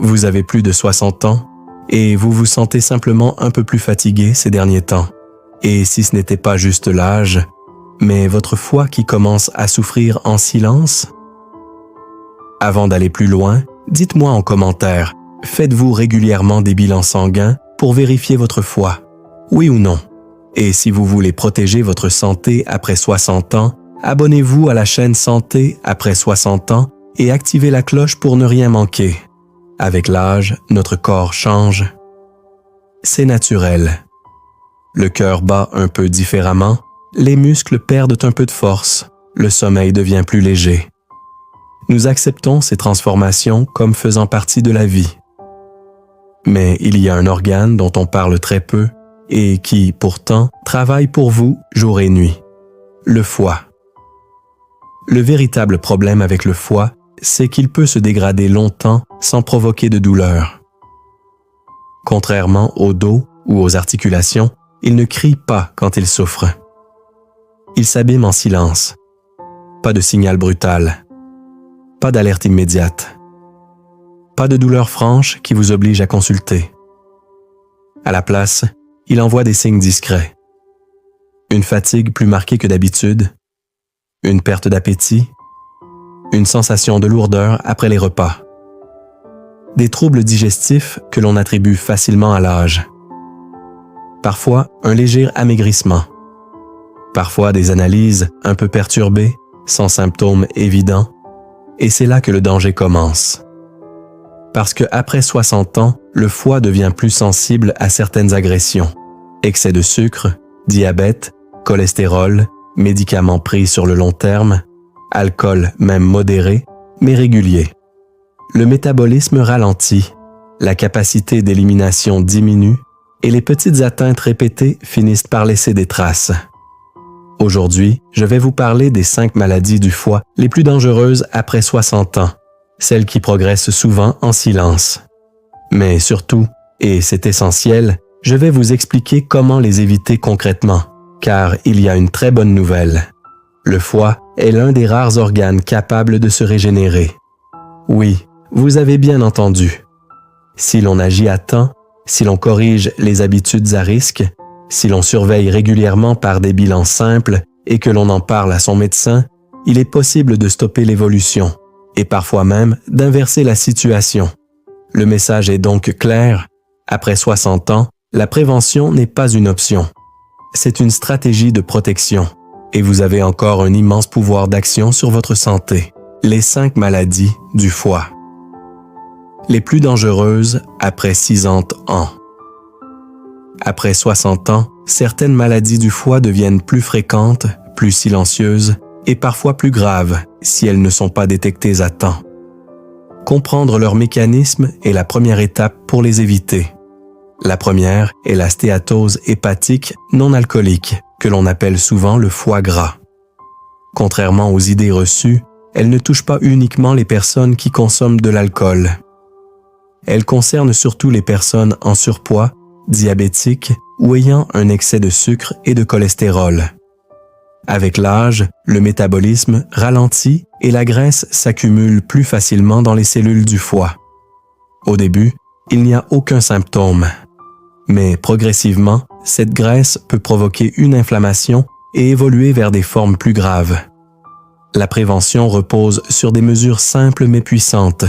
Vous avez plus de 60 ans et vous vous sentez simplement un peu plus fatigué ces derniers temps. Et si ce n'était pas juste l'âge, mais votre foie qui commence à souffrir en silence? Avant d'aller plus loin, dites-moi en commentaire, faites-vous régulièrement des bilans sanguins pour vérifier votre foie? Oui ou non? Et si vous voulez protéger votre santé après 60 ans, abonnez-vous à la chaîne Santé après 60 ans et activez la cloche pour ne rien manquer. Avec l'âge, notre corps change. C'est naturel. Le cœur bat un peu différemment, les muscles perdent un peu de force, le sommeil devient plus léger. Nous acceptons ces transformations comme faisant partie de la vie. Mais il y a un organe dont on parle très peu et qui, pourtant, travaille pour vous jour et nuit. Le foie. Le véritable problème avec le foie, c'est qu'il peut se dégrader longtemps sans provoquer de douleur. Contrairement au dos ou aux articulations, il ne crie pas quand il souffre. Il s'abîme en silence. Pas de signal brutal. Pas d'alerte immédiate. Pas de douleur franche qui vous oblige à consulter. À la place, il envoie des signes discrets. Une fatigue plus marquée que d'habitude, une perte d'appétit, une sensation de lourdeur après les repas. Des troubles digestifs que l'on attribue facilement à l'âge. Parfois, un léger amaigrissement. Parfois, des analyses un peu perturbées, sans symptômes évidents. Et c'est là que le danger commence. Parce qu'après 60 ans, le foie devient plus sensible à certaines agressions. Excès de sucre, diabète, cholestérol, médicaments pris sur le long terme, alcool même modéré, mais régulier. Le métabolisme ralentit, la capacité d'élimination diminue et les petites atteintes répétées finissent par laisser des traces. Aujourd'hui, je vais vous parler des 5 maladies du foie les plus dangereuses après 60 ans, celles qui progressent souvent en silence. Mais surtout, et c'est essentiel, je vais vous expliquer comment les éviter concrètement, car il y a une très bonne nouvelle. Le foie est l'un des rares organes capables de se régénérer. Oui, vous avez bien entendu. Si l'on agit à temps, si l'on corrige les habitudes à risque, si l'on surveille régulièrement par des bilans simples et que l'on en parle à son médecin, il est possible de stopper l'évolution et parfois même d'inverser la situation. Le message est donc clair, après 60 ans, la prévention n'est pas une option. C'est une stratégie de protection et vous avez encore un immense pouvoir d'action sur votre santé. Les 5 maladies du foie. Les plus dangereuses après 60 ans. Après 60 ans, certaines maladies du foie deviennent plus fréquentes, plus silencieuses et parfois plus graves si elles ne sont pas détectées à temps. Comprendre leur mécanisme est la première étape pour les éviter. La première est la stéatose hépatique non alcoolique, que l'on appelle souvent le foie gras. Contrairement aux idées reçues, elle ne touche pas uniquement les personnes qui consomment de l'alcool. Elle concerne surtout les personnes en surpoids, diabétiques ou ayant un excès de sucre et de cholestérol. Avec l'âge, le métabolisme ralentit et la graisse s'accumule plus facilement dans les cellules du foie. Au début, il n'y a aucun symptôme. Mais progressivement, cette graisse peut provoquer une inflammation et évoluer vers des formes plus graves. La prévention repose sur des mesures simples mais puissantes.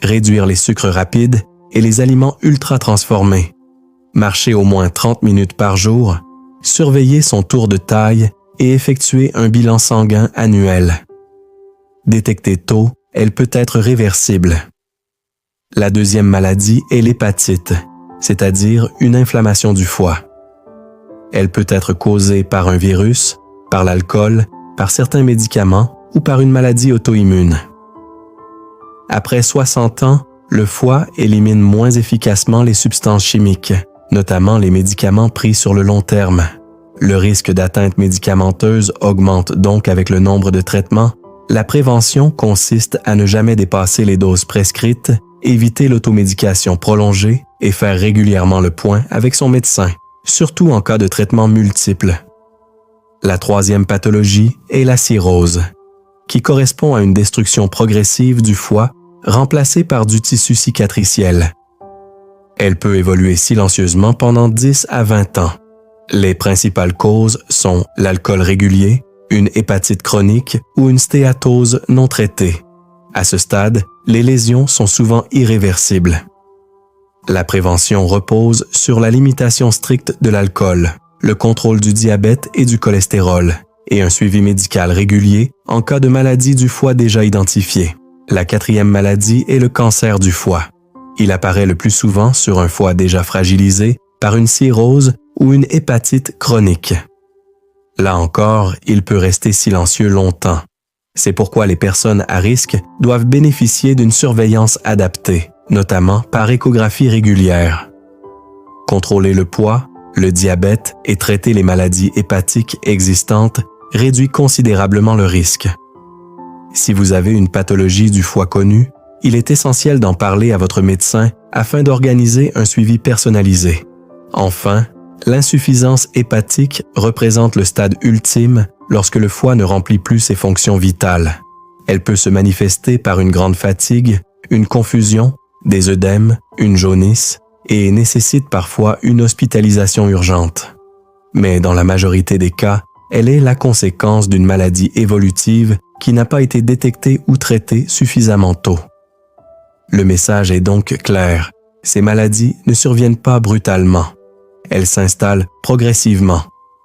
Réduire les sucres rapides et les aliments ultra transformés. Marcher au moins 30 minutes par jour, surveiller son tour de taille et effectuer un bilan sanguin annuel. Détectée tôt, elle peut être réversible. La deuxième maladie est l'hépatite, c'est-à-dire une inflammation du foie. Elle peut être causée par un virus, par l'alcool, par certains médicaments ou par une maladie auto-immune. Après 60 ans, le foie élimine moins efficacement les substances chimiques, notamment les médicaments pris sur le long terme. Le risque d'atteinte médicamenteuse augmente donc avec le nombre de traitements. La prévention consiste à ne jamais dépasser les doses prescrites, éviter l'automédication prolongée et faire régulièrement le point avec son médecin, surtout en cas de traitements multiples. La troisième pathologie est la cirrhose, qui correspond à une destruction progressive du foie remplacée par du tissu cicatriciel. Elle peut évoluer silencieusement pendant 10 à 20 ans. Les principales causes sont l'alcool régulier, une hépatite chronique ou une stéatose non traitée. À ce stade, les lésions sont souvent irréversibles. La prévention repose sur la limitation stricte de l'alcool, le contrôle du diabète et du cholestérol, et un suivi médical régulier en cas de maladie du foie déjà identifiée. La 4e maladie est le cancer du foie. Il apparaît le plus souvent sur un foie déjà fragilisé par une cirrhose ou une hépatite chronique. Là encore, il peut rester silencieux longtemps. C'est pourquoi les personnes à risque doivent bénéficier d'une surveillance adaptée, notamment par échographie régulière. Contrôler le poids, le diabète et traiter les maladies hépatiques existantes réduit considérablement le risque. Si vous avez une pathologie du foie connue, il est essentiel d'en parler à votre médecin afin d'organiser un suivi personnalisé. Enfin, l'insuffisance hépatique représente le stade ultime lorsque le foie ne remplit plus ses fonctions vitales. Elle peut se manifester par une grande fatigue, une confusion, des œdèmes, une jaunisse et nécessite parfois une hospitalisation urgente. Mais dans la majorité des cas, elle est la conséquence d'une maladie évolutive qui n'a pas été détectée ou traitée suffisamment tôt. Le message est donc clair, ces maladies ne surviennent pas brutalement. Elles s'installent progressivement,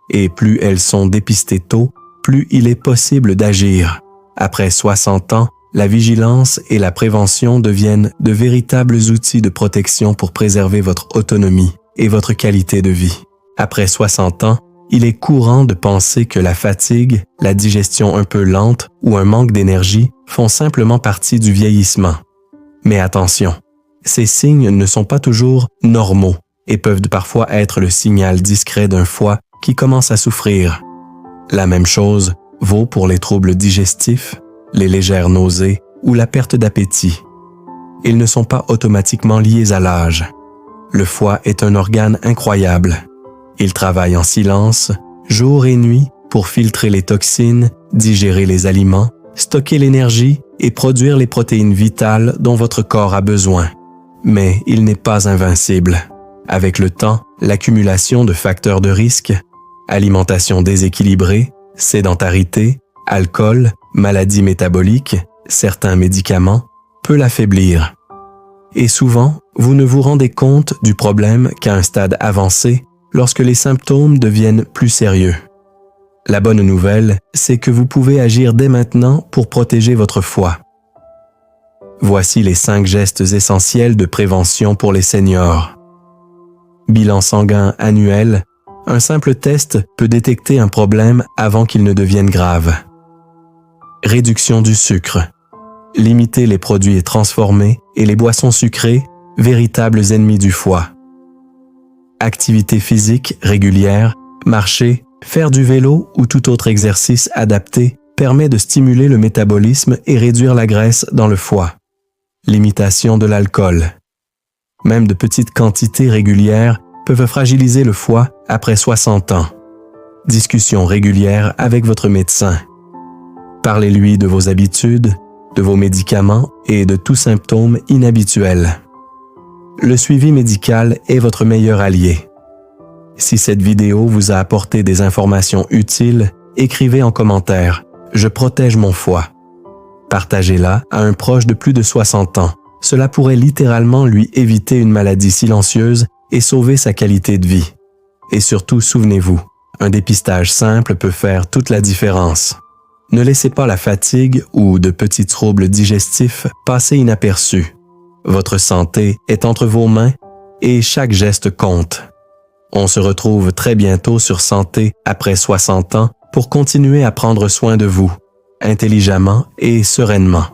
et plus elles sont dépistées tôt, plus il est possible d'agir. Après 60 ans, la vigilance et la prévention deviennent de véritables outils de protection pour préserver votre autonomie et votre qualité de vie. Après 60 ans, il est courant de penser que la fatigue, la digestion un peu lente ou un manque d'énergie font simplement partie du vieillissement. Mais attention, ces signes ne sont pas toujours normaux et peuvent parfois être le signal discret d'un foie qui commence à souffrir. La même chose vaut pour les troubles digestifs, les légères nausées ou la perte d'appétit. Ils ne sont pas automatiquement liés à l'âge. Le foie est un organe incroyable. Il travaille en silence, jour et nuit, pour filtrer les toxines, digérer les aliments, stocker l'énergie et produire les protéines vitales dont votre corps a besoin. Mais il n'est pas invincible. Avec le temps, l'accumulation de facteurs de risque, alimentation déséquilibrée, sédentarité, alcool, maladies métaboliques, certains médicaments, peut l'affaiblir. Et souvent, vous ne vous rendez compte du problème qu'à un stade avancé, lorsque les symptômes deviennent plus sérieux. La bonne nouvelle, c'est que vous pouvez agir dès maintenant pour protéger votre foie. Voici les 5 gestes essentiels de prévention pour les seniors. Bilan sanguin annuel. Un simple test peut détecter un problème avant qu'il ne devienne grave. Réduction du sucre. Limiter les produits transformés et les boissons sucrées, véritables ennemis du foie. Activité physique régulière, marcher, faire du vélo ou tout autre exercice adapté permet de stimuler le métabolisme et réduire la graisse dans le foie. Limitation de l'alcool. Même de petites quantités régulières peuvent fragiliser le foie après 60 ans. Discussion régulière avec votre médecin. Parlez-lui de vos habitudes, de vos médicaments et de tout symptôme inhabituel. Le suivi médical est votre meilleur allié. Si cette vidéo vous a apporté des informations utiles, écrivez en commentaire « Je protège mon foie ». Partagez-la à un proche de plus de 60 ans. Cela pourrait littéralement lui éviter une maladie silencieuse et sauver sa qualité de vie. Et surtout, souvenez-vous, un dépistage simple peut faire toute la différence. Ne laissez pas la fatigue ou de petits troubles digestifs passer inaperçus. Votre santé est entre vos mains et chaque geste compte. On se retrouve très bientôt sur Santé après 60 ans pour continuer à prendre soin de vous, intelligemment et sereinement.